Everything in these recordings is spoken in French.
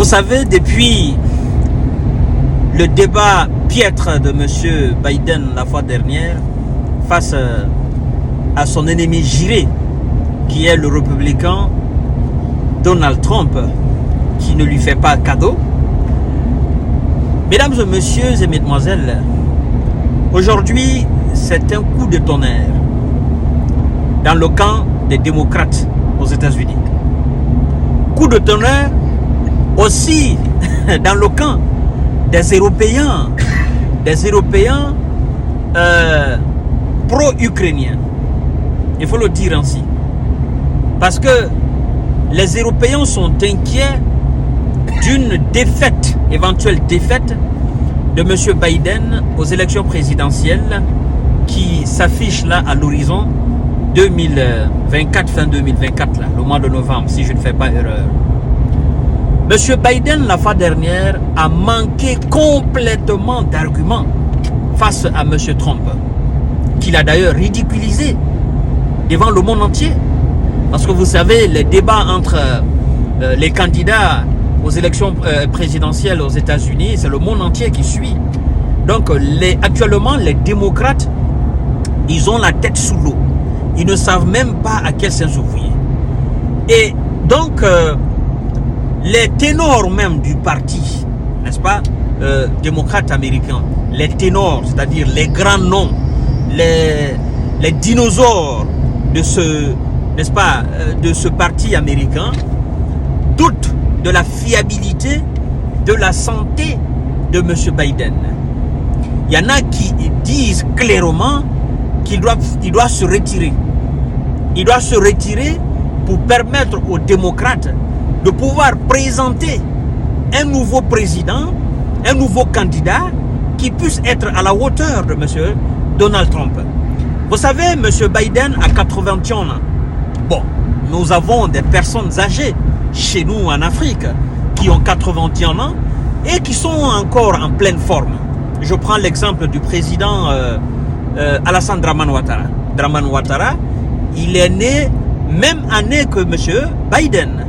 Vous savez, depuis le débat piètre de M. Biden la fois dernière, face à son ennemi juré, qui est le républicain Donald Trump, qui ne lui fait pas cadeau. Mesdames et messieurs et mesdemoiselles, aujourd'hui, c'est un coup de tonnerre dans le camp des démocrates aux États-Unis. Coup de tonnerre aussi dans le camp des Européens pro-ukrainiens. Il faut le dire ainsi. Parce que les Européens sont inquiets d'une défaite, éventuelle défaite de M. Biden aux élections présidentielles qui s'affichent là à l'horizon 2024, fin 2024, là, le mois de novembre, si je ne fais pas erreur. M. Biden, la fois dernière, a manqué complètement d'arguments face à M. Trump, qu'il a d'ailleurs ridiculisé devant le monde entier. Parce que vous savez, les débats entre les candidats aux élections présidentielles aux États-Unis, c'est le monde entier qui suit. Donc, actuellement, les démocrates, ils ont la tête sous l'eau. Ils ne savent même pas à quel sens ouvrir. Et donc, les ténors même du parti, n'est-ce pas, démocrate américain, les ténors, c'est-à-dire les grands noms, les dinosaures de ce, n'est-ce pas, de ce parti américain, doutent de la fiabilité, de la santé de M. Biden. Il y en a qui disent clairement qu'il doit se retirer. Il doit se retirer pour permettre aux démocrates de pouvoir présenter un nouveau président, un nouveau candidat qui puisse être à la hauteur de M. Donald Trump. Vous savez, M. Biden a 81 ans. Bon, nous avons des personnes âgées chez nous en Afrique qui ont 81 ans et qui sont encore en pleine forme. Je prends l'exemple du président Alassane Dramane Ouattara. Dramane Ouattara, il est né même année que M. Biden.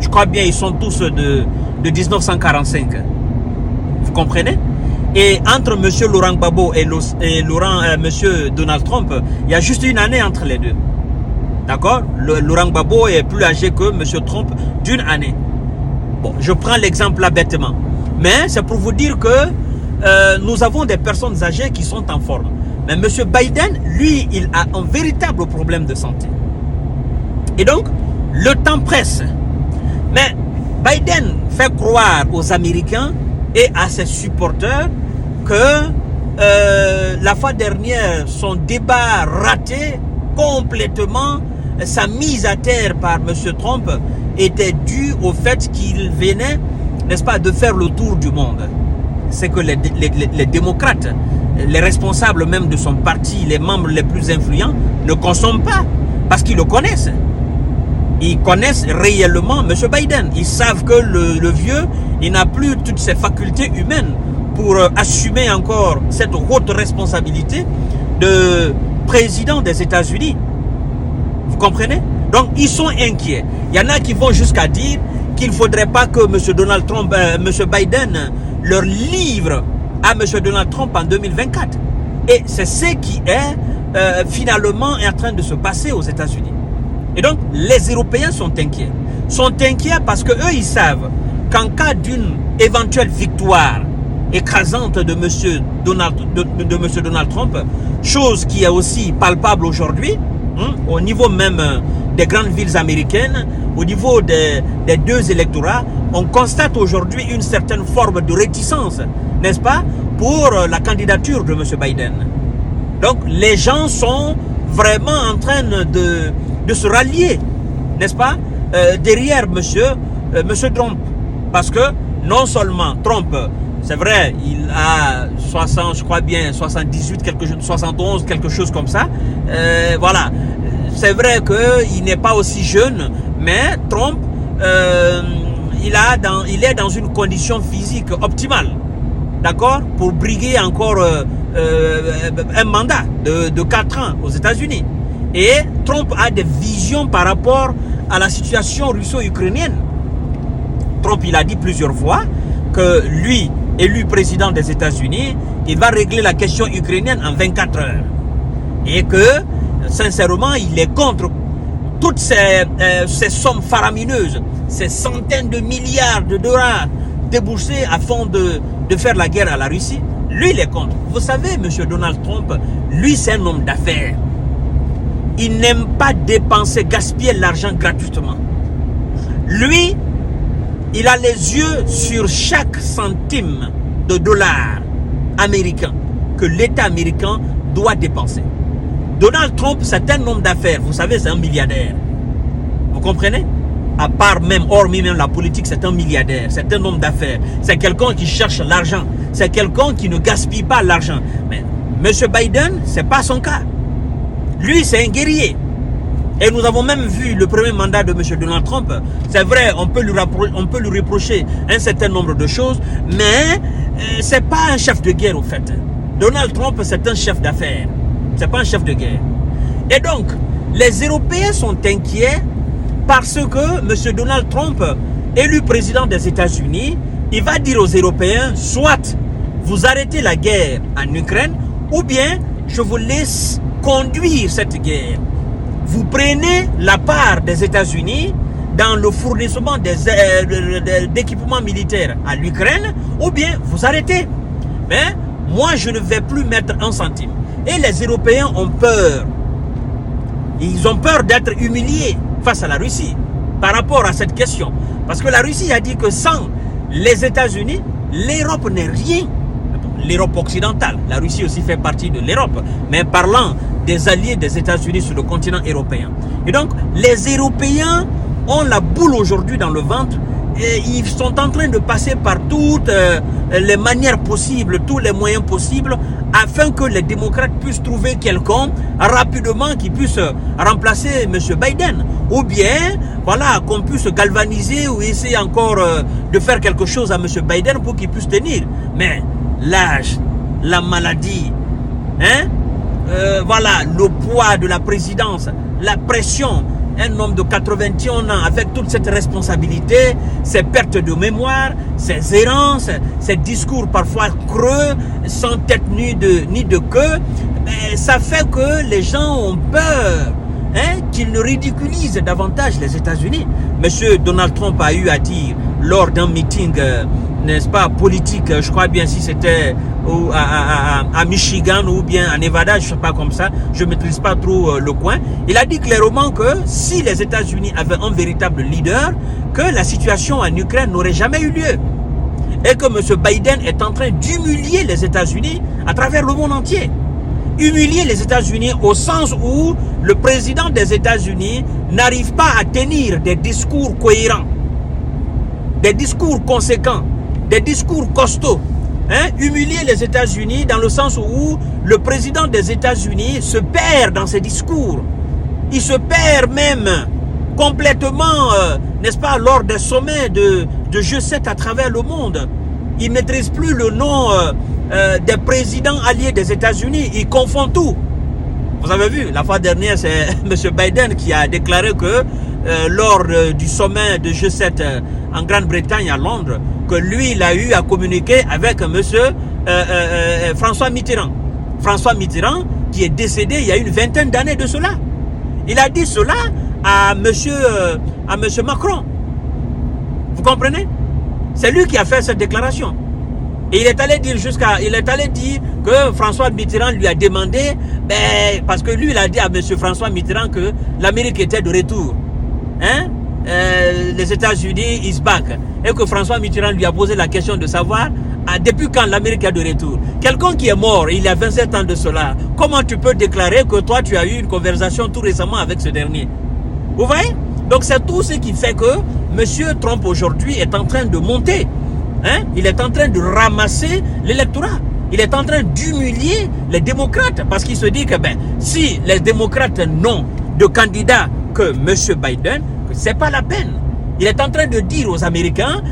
Je crois bien ils sont tous de 1945. Vous comprenez? Et entre M. Laurent Gbagbo et M. Donald Trump, il y a juste une année entre les deux. D'accord? Laurent Gbagbo est plus âgé que M. Trump d'une année. Bon, je prends l'exemple là bêtement. Mais c'est pour vous dire que nous avons des personnes âgées qui sont en forme. Mais M. Biden, lui, il a un véritable problème de santé. Et donc, le temps presse. Mais Biden fait croire aux Américains et à ses supporters que la fois dernière, son débat raté complètement, sa mise à terre par M. Trump était due au fait qu'il venait, n'est-ce pas, de faire le tour du monde. C'est que les démocrates, les responsables même de son parti, les membres les plus influents, ne consomment pas parce qu'ils le connaissent. Ils connaissent réellement M. Biden. Ils savent que le vieux, il n'a plus toutes ses facultés humaines pour assumer encore cette haute responsabilité de président des États-Unis. Vous comprenez? Donc, ils sont inquiets. Il y en a qui vont jusqu'à dire qu'il ne faudrait pas que M. Biden leur livre à M. Donald Trump en 2024. Et c'est ce qui est finalement en train de se passer aux États-Unis. Et donc, les Européens sont inquiets. Sont inquiets parce qu'eux, ils savent qu'en cas d'une éventuelle victoire écrasante de M. Donald Trump, chose qui est aussi palpable aujourd'hui, au niveau même des grandes villes américaines, au niveau des deux électorats, on constate aujourd'hui une certaine forme de réticence, n'est-ce pas, pour la candidature de M. Biden. Donc, les gens sont vraiment en train de se rallier, n'est-ce pas, derrière monsieur Trump. Parce que non seulement Trump, c'est vrai, il a 60, je crois bien, 78, 71, quelque chose comme ça. Voilà. C'est vrai qu'il n'est pas aussi jeune, mais Trump, il est dans une condition physique optimale. D'accord? Pour briguer encore un mandat de 4 ans aux États-Unis. Et Trump a des visions par rapport à la situation russo-ukrainienne. Trump, il a dit plusieurs fois que lui, élu président des États-Unis, il va régler la question ukrainienne en 24 heures. Et que, sincèrement, il est contre toutes ces sommes faramineuses, ces centaines de milliards de dollars déboursés afin de faire la guerre à la Russie. Lui, il est contre. Vous savez, M. Donald Trump, lui, c'est un homme d'affaires. Il n'aime pas dépenser, gaspiller l'argent gratuitement. Lui, il a les yeux sur chaque centime de dollar américain que l'État américain doit dépenser. Donald Trump, c'est un homme d'affaires. Vous savez, c'est un milliardaire. Vous comprenez? À part même, hormis même la politique, c'est un milliardaire. C'est un homme d'affaires. C'est quelqu'un qui cherche l'argent. C'est quelqu'un qui ne gaspille pas l'argent. Mais M. Biden, ce n'est pas son cas. Lui, c'est un guerrier. Et nous avons même vu le premier mandat de M. Donald Trump. C'est vrai, on peut lui reprocher un certain nombre de choses, mais ce n'est pas un chef de guerre au fait. Donald Trump, c'est un chef d'affaires. Ce n'est pas un chef de guerre. Et donc, les Européens sont inquiets parce que M. Donald Trump, élu président des États-Unis, il va dire aux Européens, soit vous arrêtez la guerre en Ukraine, ou bien je vous laisse conduire cette guerre. Vous prenez la part des États-Unis dans le fournissement d'équipements militaires à l'Ukraine, ou bien vous arrêtez. Mais moi, je ne vais plus mettre un centime. Et les Européens ont peur. Ils ont peur d'être humiliés face à la Russie par rapport à cette question. Parce que la Russie a dit que sans les États-Unis, l'Europe n'est rien. L'Europe occidentale, la Russie aussi fait partie de l'Europe, mais parlant des alliés des États-Unis sur le continent européen. Et donc, les Européens ont la boule aujourd'hui dans le ventre et ils sont en train de passer par toutes les manières possibles, tous les moyens possibles, afin que les démocrates puissent trouver quelqu'un rapidement qui puisse remplacer M. Biden. Ou bien, voilà, qu'on puisse galvaniser ou essayer encore de faire quelque chose à M. Biden pour qu'il puisse tenir. Mais l'âge, la maladie, voilà, le poids de la présidence, la pression, un homme de 81 ans avec toute cette responsabilité, ses pertes de mémoire, ses errances, ses discours parfois creux, sans tête ni de queue, ça fait que les gens ont peur qu'ils ne ridiculisent davantage les États-Unis. Monsieur Donald Trump a eu à dire lors d'un meeting, n'est-ce pas, politique, je crois bien si c'était à Michigan ou bien à Nevada, je ne sais pas comme ça, je ne maîtrise pas trop le coin. Il a dit clairement que si les États-Unis avaient un véritable leader, que la situation en Ukraine n'aurait jamais eu lieu. Et que M. Biden est en train d'humilier les États-Unis à travers le monde entier. Humilier les États-Unis au sens où le président des États-Unis n'arrive pas à tenir des discours cohérents, des discours conséquents, des discours costauds. Humilier les États-Unis dans le sens où le président des États-Unis se perd dans ses discours. Il se perd même complètement, n'est-ce pas, lors des sommets de G7 à travers le monde. Il ne maîtrise plus le nom des présidents alliés des États-Unis. Il confond tout. Vous avez vu, la fois dernière, c'est M. Biden qui a déclaré que lors du sommet de G7 en Grande-Bretagne à Londres, que lui, il a eu à communiquer avec M. François Mitterrand. François Mitterrand qui est décédé il y a une vingtaine d'années de cela. Il a dit cela à M. Macron. Vous comprenez? C'est lui qui a fait cette déclaration. Et il est allé dire que François Mitterrand lui a demandé, parce que lui, il a dit à M. François Mitterrand que l'Amérique était de retour. Les États-Unis is back. Et que François Mitterrand lui a posé la question de savoir depuis quand l'Amérique est de retour. Quelqu'un qui est mort il y a 27 ans de cela, comment tu peux déclarer que toi tu as eu une conversation tout récemment avec ce dernier? Vous voyez? Donc c'est tout ce qui fait que M. Trump aujourd'hui est en train de monter. Il est en train de ramasser l'électorat. Il est en train d'humilier les démocrates parce qu'il se dit que si les démocrates n'ont de candidat que M. Biden, c'est pas la peine. Il est en train de dire aux Américains,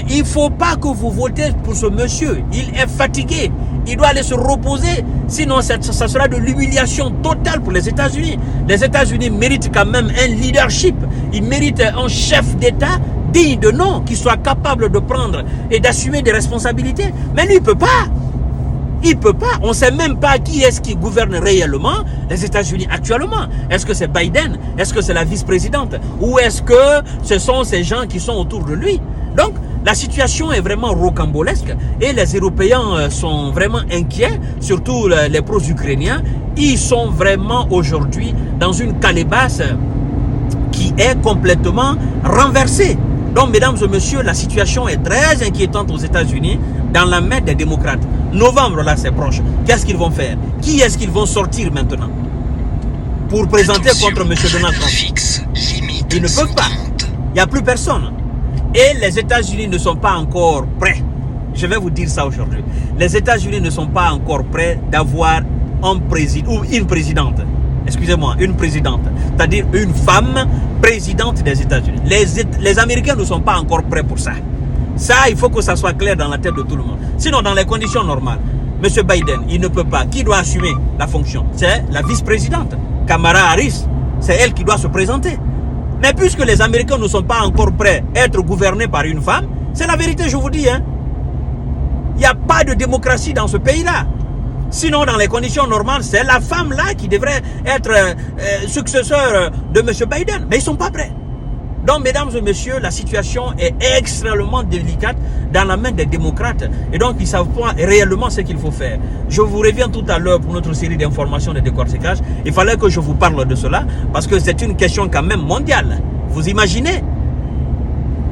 il ne faut pas que vous votez pour ce monsieur. Il est fatigué. Il doit aller se reposer. Sinon, ça sera de l'humiliation totale pour les États-Unis. Les États-Unis méritent quand même un leadership. Ils méritent un chef d'État digne de nom, qui soit capable de prendre et d'assumer des responsabilités. Mais lui, il ne peut pas. Il ne peut pas. On ne sait même pas qui est-ce qui gouverne réellement les États-Unis actuellement. Est-ce que c'est Biden? Est-ce que c'est la vice-présidente? Ou est-ce que ce sont ces gens qui sont autour de lui? Donc, la situation est vraiment rocambolesque et les Européens sont vraiment inquiets, surtout les pro-ukrainiens. Ils sont vraiment aujourd'hui dans une calebasse qui est complètement renversée. Donc, mesdames et messieurs, la situation est très inquiétante aux États-Unis dans la main des démocrates. Novembre, là, c'est proche. Qu'est-ce qu'ils vont faire? Qui est-ce qu'ils vont sortir maintenant pour présenter contre M. Donald Trump? Ils ne peuvent pas. Il n'y a plus personne. Et les États-Unis ne sont pas encore prêts. Je vais vous dire ça aujourd'hui. Les États-Unis ne sont pas encore prêts d'avoir un président ou une présidente. Excusez-moi, une présidente. C'est-à-dire une femme présidente des États-Unis. Les Américains ne sont pas encore prêts pour ça. Ça, il faut que ça soit clair dans la tête de tout le monde. Sinon, dans les conditions normales, M. Biden, il ne peut pas. Qui doit assumer la fonction? C'est la vice-présidente. Kamala Harris, c'est elle qui doit se présenter. Mais puisque les Américains ne sont pas encore prêts à être gouvernés par une femme, c'est la vérité, je vous dis. Hein. Il n'y a pas de démocratie dans ce pays-là. Sinon, dans les conditions normales, c'est la femme-là qui devrait être successeur de M. Biden. Mais ils ne sont pas prêts. Donc, mesdames et messieurs, la situation est extrêmement délicate dans la main des démocrates. Et donc, ils ne savent pas réellement ce qu'il faut faire. Je vous reviens tout à l'heure pour notre série d'informations de décortiquage. Il fallait que je vous parle de cela parce que c'est une question quand même mondiale. Vous imaginez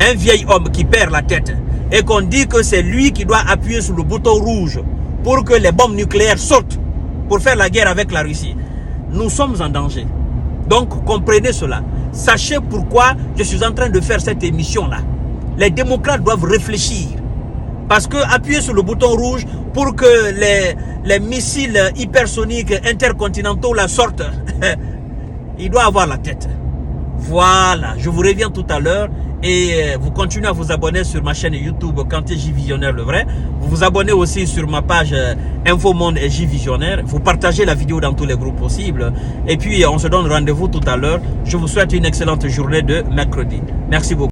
un vieil homme qui perd la tête et qu'on dit que c'est lui qui doit appuyer sur le bouton rouge pour que les bombes nucléaires sortent pour faire la guerre avec la Russie. Nous sommes en danger. Donc, comprenez cela. Sachez pourquoi je suis en train de faire cette émission-là. Les démocrates doivent réfléchir. Parce que appuyer sur le bouton rouge pour que les missiles hypersoniques intercontinentaux la sortent, il doit avoir la tête. Voilà, je vous reviens tout à l'heure et vous continuez à vous abonner sur ma chaîne YouTube Kanté J Visionnaire le vrai. Vous vous abonnez aussi sur ma page Info Monde et J Visionnaire. Vous partagez la vidéo dans tous les groupes possibles. Et puis on se donne rendez-vous tout à l'heure. Je vous souhaite une excellente journée de mercredi. Merci beaucoup.